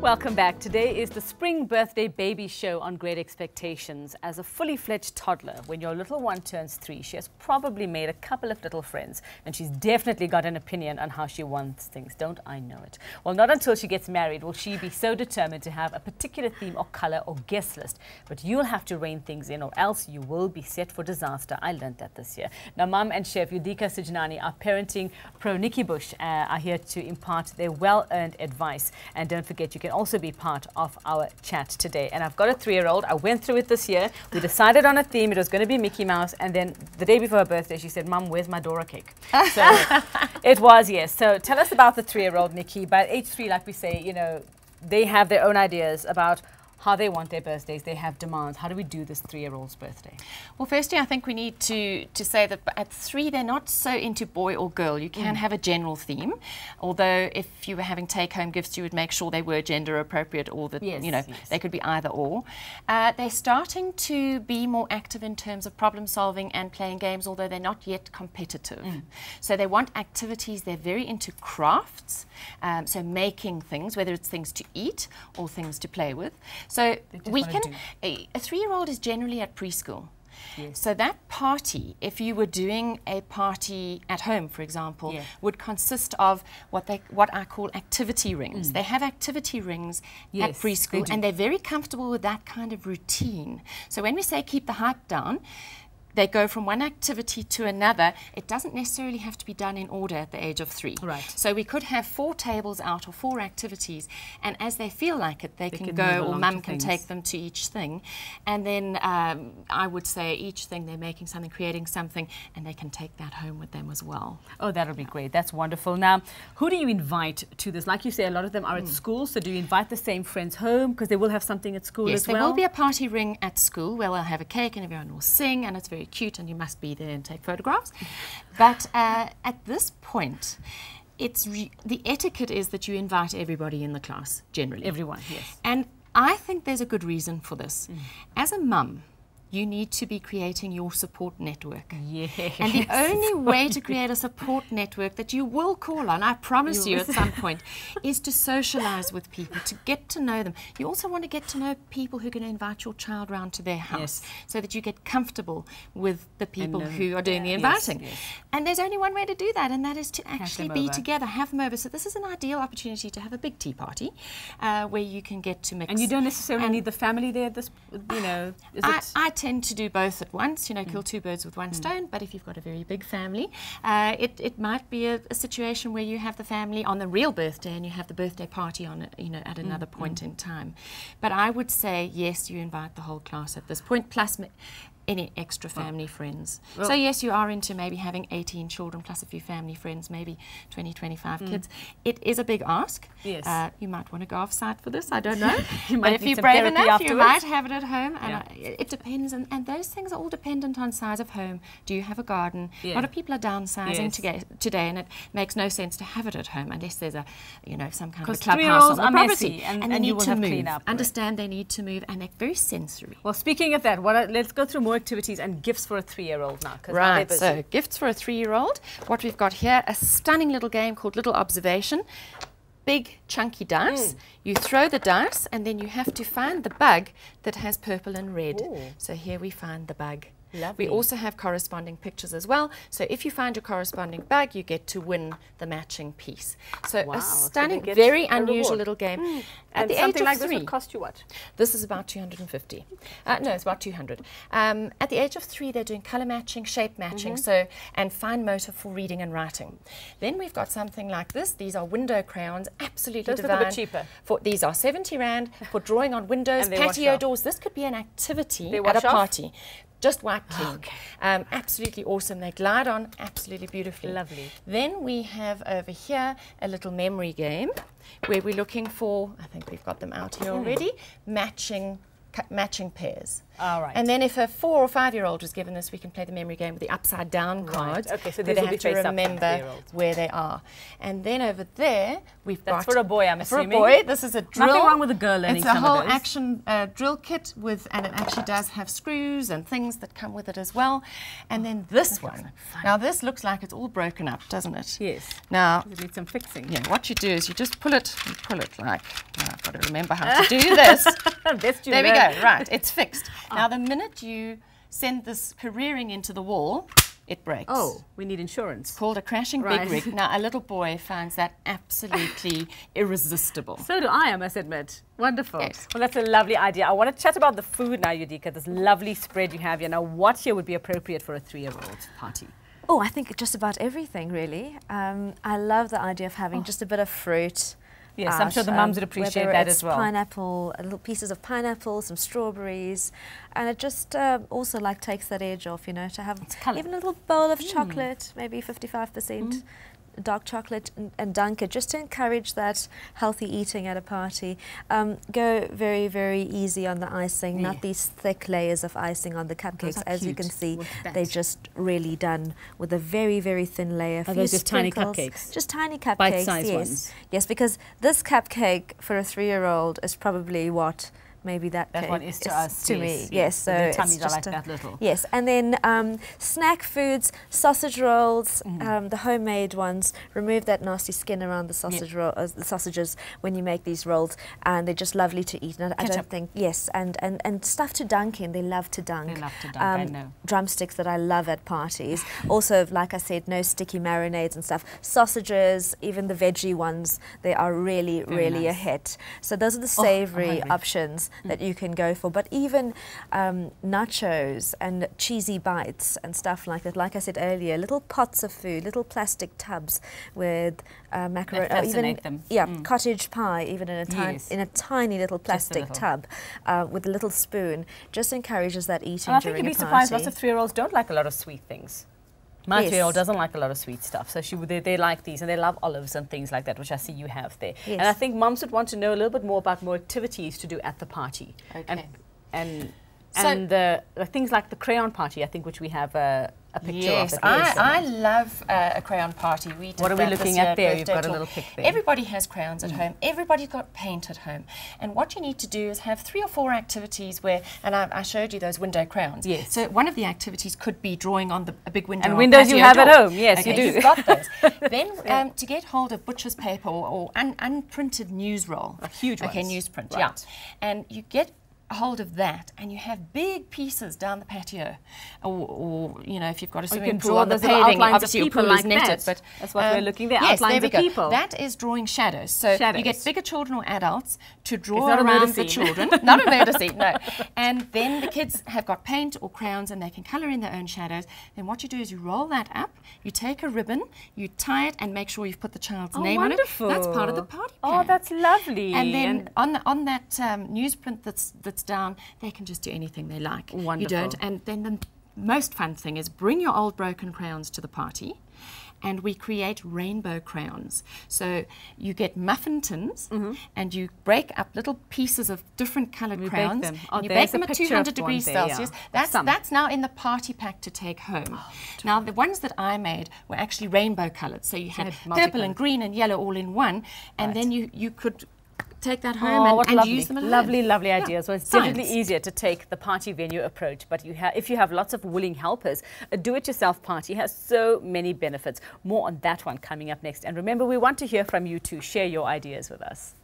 Welcome back. Today is the Spring Birthday Baby Show on Great Expectations. As a fully fledged toddler, when your little one turns 3, she has probably made a couple of little friends, and she's definitely got an opinion on how she wants things. Don't I know it? Well, not until she gets married will she be so determined to have a particular theme or color or guest list. But you'll have to rein things in, or else you will be set for disaster. I learned that this year. Now, Mum and Chef Yudika Sujnani, our parenting pro Nikki Bush, are here to impart their well-earned advice. And don't forget, you can also be part of our chat today. And I've got a 3-year-old. I went through it this year. We decided on a theme. It was going to be Mickey Mouse. And then the day before her birthday, she said, Mum, where's my Dora cake? So it was, yes. So tell us about the 3-year-old Nikki. By age 3, like we say, you know, they have their own ideas about how they want their birthdays. They have demands. How do we do this 3-year-old's birthday? Well, firstly, I think we need to say that at 3, they're not so into boy or girl. You can have a general theme, although if you were having take-home gifts, you would make sure they were gender appropriate, or that they could be either or. They're starting to be more active in terms of problem solving and playing games, although they're not yet competitive. So they want activities. They're very into crafts, so making things, whether it's things to eat or things to play with. So we can, a 3-year-old is generally at preschool. Yes. So that party, if you were doing a party at home, for example, would consist of what I call activity rings. They have activity rings at preschool, and they're very comfortable with that kind of routine. So when we say keep the hype down, they go from one activity to another. It doesn't necessarily have to be done in order at the age of 3. Right. So we could have 4 tables out or 4 activities, and as they feel like it, they can go, or Mum can take them to each thing. And then I would say each thing they're making something, creating something, and they can take that home with them as well. Oh, that'll be great. That's wonderful. Now, who do you invite to this? Like you say, a lot of them are at school, so do you invite the same friends home? Because they will have something at school as well? Yes, there will be a party ring at school where they'll have a cake and everyone will sing, and it's very cute, and you must be there and take photographs. But at this point, the etiquette is that you invite everybody in the class, generally. Everyone, yes. And I think there's a good reason for this. As a mum, you need to be creating your support network. Yes. And the only way to create a support network that you will call on, I promise you at some point, is to socialize with people, to get to know them. You also want to get to know people who are going to invite your child round to their house, so that you get comfortable with the people who are doing the inviting. Yes, yes. And there's only one way to do that, and that is to actually be together, have them over. So this is an ideal opportunity to have a big tea party where you can get to mix. And you don't necessarily need the family there. This, you know, I tend to do both at once, you know, kill 2 birds with 1 stone. But if you've got a very big family, it might be a situation where you have the family on the real birthday and you have the birthday party on, you know, at another point in time. But I would say, yes, you invite the whole class at this point, plus any extra family friends. Well, so yes, you are into maybe having 18 children plus a few family friends, maybe 20, 25 kids. It is a big ask. Yes. You might want to go off-site for this, I don't know. But if you're brave enough, you might have it at home. And it depends, and those things are all dependent on size of home. Do you have a garden? A lot of people are downsizing today, and it makes no sense to have it at home unless there's a, you know, some kind of a clubhouse on the property. And they need to move. Understand they need to move, and they're very sensory. Well, speaking of that, let's go through more activities and gifts for a 3-year-old now. Right, so gifts for a 3-year-old. What we've got here, a stunning little game called Little Observation. Big chunky dice. You throw the dice, and then you have to find the bug that has purple and red. So here we find the bug. Lovely. We also have corresponding pictures as well. So if you find your corresponding bug, you get to win the matching piece. So a stunning, very unusual little game. At the age of 3, like this would cost you what? This is about 250. No, it's about 200. At the age of 3, they're doing color matching, shape matching, and fine motor for reading and writing. Then we've got something like this. These are window crayons, absolutely divine. Those are a bit cheaper. These are 70 Rand for drawing on windows, patio doors. This could be an activity at a party. Just wipe clean. Absolutely awesome. They glide on absolutely beautifully. Lovely. Then we have over here a little memory game where we're looking for, I think we've got them out here already, matching pairs. All right. And then if a 4 or 5-year-old was given this, we can play the memory game with the upside down cards. Okay, so they these will have be to face up remember 3-year-olds. where they are. And then over there, we've got... That's for a boy, I'm for assuming. a boy, this is a drill. Nothing wrong with a girl learning It's a some whole of those. action drill kit with, and it actually does have screws and things that come with it as well. And then this one. Now this looks like it's all broken up, doesn't it? Yes. Now, You need some fixing. yeah, what you do is you just pull it like, oh, I've got to remember how to do this. Best you There we learn. go, right, it's fixed. Now the minute you send this careering into the wall, it breaks. Oh, we need insurance. Called a crashing Right. big rig. Now a little boy finds that absolutely irresistible. So do I must admit. Wonderful. Yes. Well, that's a lovely idea. I want to chat about the food now, Yudika. This lovely spread you have here. Now, what here would be appropriate for a 3-year-old party? Oh, I think just about everything, really. I love the idea of having just a bit of fruit. Yes, I'm sure the mums would appreciate that as well. Pineapple, little pieces of pineapple, some strawberries, and it just also like takes that edge off, you know, to have even a little bowl of chocolate, maybe 55%. Dark chocolate and dunk it, just to encourage that healthy eating at a party. Go very, very easy on the icing, not these thick layers of icing on the cupcakes. As you can see, they're just really done with a very, very thin layer. Are those just tiny cupcakes? Just tiny cupcakes, Bite-sized yes. ones? Yes, because this cupcake for a 3-year-old is probably what maybe that cake one is to us, to yes, me. yes. Yes, so The it's tummies are just like that little. Yes, and then snack foods, sausage rolls, the homemade ones. Remove that nasty skin around the sausage roll, the sausages when you make these rolls, and they're just lovely to eat. And I don't think and stuff to dunk in. They love to dunk. They love to dunk, I know. Drumsticks that I love at parties. Also, like I said, no sticky marinades and stuff. Sausages, even the veggie ones, they are really, really a hit. So those are the savoury options that you can go for. But even nachos and cheesy bites and stuff like that. Like I said earlier, little pots of food, little plastic tubs with macaroni, or even cottage pie, even in a tiny little plastic tub with a little spoon, just encourages that eating. And I think you'd be surprised. Lots of 3-year-olds don't like a lot of sweet things. My 3-year-old doesn't like a lot of sweet stuff, so they like these, and they love olives and things like that, which I see you have there. Yes. And I think mums would want to know a little bit more about more activities to do at the party. Okay. And the things like the crayon party, I think, which we have a picture of. Yes, I love a crayon party. We did What are we that this looking year at there? birthday You've got a talk. little pic there. Everybody has crayons at home. Everybody's got paint at home. And what you need to do is have 3 or 4 activities where, and I showed you those window crayons. Yes. So one of the activities could be drawing on a big window. And or windows you patio have at door. home. Yes, you do. You've got those. Then to get hold of butcher's paper or unprinted news roll. Huge ones. Okay, newsprint, Right. yeah. And you get hold of that, and you have big pieces down the patio, or you know, if you've got a swimming pool on the those little paving, outlines of obviously your people pool like is netted, that. but That's what we're looking there, yes, outlines there we of go. people. That is drawing shadows. So Shadows. you get bigger children or adults to It's draw not a murder around the scene. children. Not a murder scene, no. And then the kids have got paint or crayons, and they can colour in their own shadows. Then what you do is you roll that up, you take a ribbon, you tie it, and make sure you've put the child's name wonderful. on it. That's part of the party Oh, plan. that's lovely. And then on that newsprint that's down, they can just do anything they like. Wonderful. You don't. And then the most fun thing is bring your old broken crayons to the party, and we create rainbow crayons. So you get muffin tins, and you break up little pieces of different coloured crayons. them. Oh, and you there's bake them a at picture 200 of one degrees there, yeah. Celsius. Some. That's now in the party pack to take home. Now the ones that I made were actually rainbow coloured. So you had purple multicoloured. and green and yellow all in one, and then you could take that home Oh, what and lovely. use them at home. Lovely ideas. Well, it's definitely Science. easier to take the party venue approach, but if you have lots of willing helpers, a do-it-yourself party has so many benefits. More on that one coming up next. And remember, we want to hear from you too. Share your ideas with us.